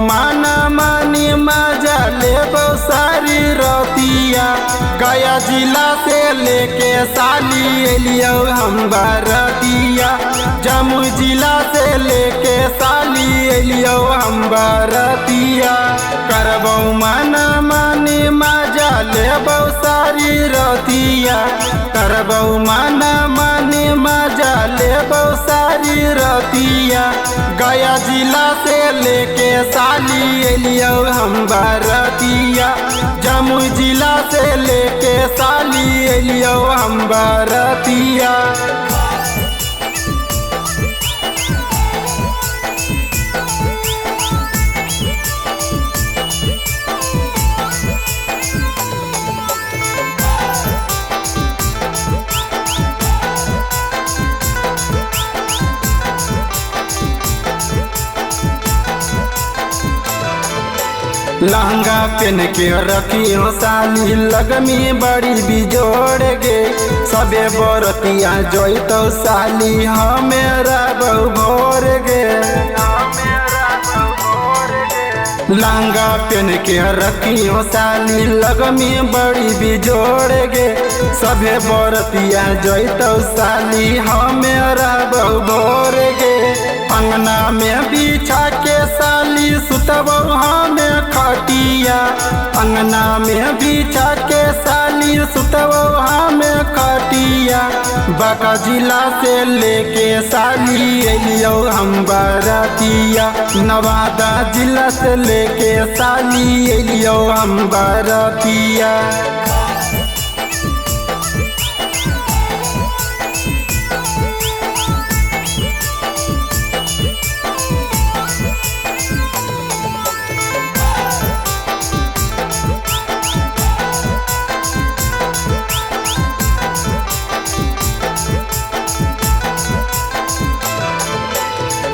माना मानी मजा लेबो सारी रतिया। गया जिला से लेके साली एलियो हम बरतिया। जमुई जिला से लेके साली एलियो हम बरतिया। करबो माना मानी मजा लेबो सारी रतिया। करबो माना मानी मजा लेबो सारी रतिया। गया जिला से लेके साली एलियो हम बरतिया। जमुई जिला से लेके साली एलियो हम बरतिया। लहंगा पहन के रखियो साली लगमी बड़ी बिजोड़ गे। सबे बरतिया जोई तो साली हमेरा बहु भोर गे। लहंगा पहन के रखियो साली लगमी बड़ी बिजोड़ गे। सबे बरतिया जोई तो साली हमेरा बहु भोर गे। अंगना में बिछा के साली सुतबो हमें खटिया। अंगना में बिछा के साली सुतबो हमें खटिया। बांका जिला से लेके साली एलियो हम बरतिया। नवादा जिला से लेके साली एलियो हम बरतिया।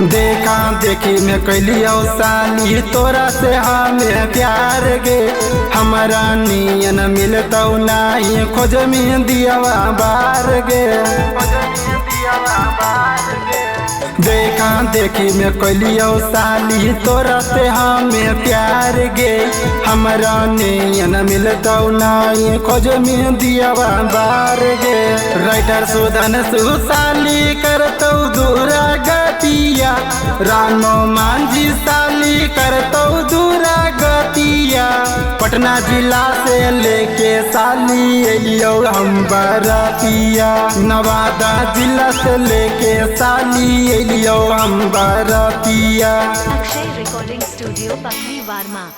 देखा देखी में कैलियो साली तोरा से हमें प्यार गे। हमारा नियन मिलतो नहीं खोज में दियावा बार गे। देखा देखी में कैलियो साली तोरा से हमें प्यार गे। हमारा नियन मिलतो नहीं खोज में दियावा बार गे। राइटर सुधन सुसाली करतो दूरा गतिया। रानो मांझी साली करतो दूरा गतिया। पटना जिला से लेके साली एलियो हम बरतिया। नवादा जिला से लेके साली एलियो हम बरतिया। अक्षय रिकॉर्डिंग स्टूडियो पकड़ी वार्मा।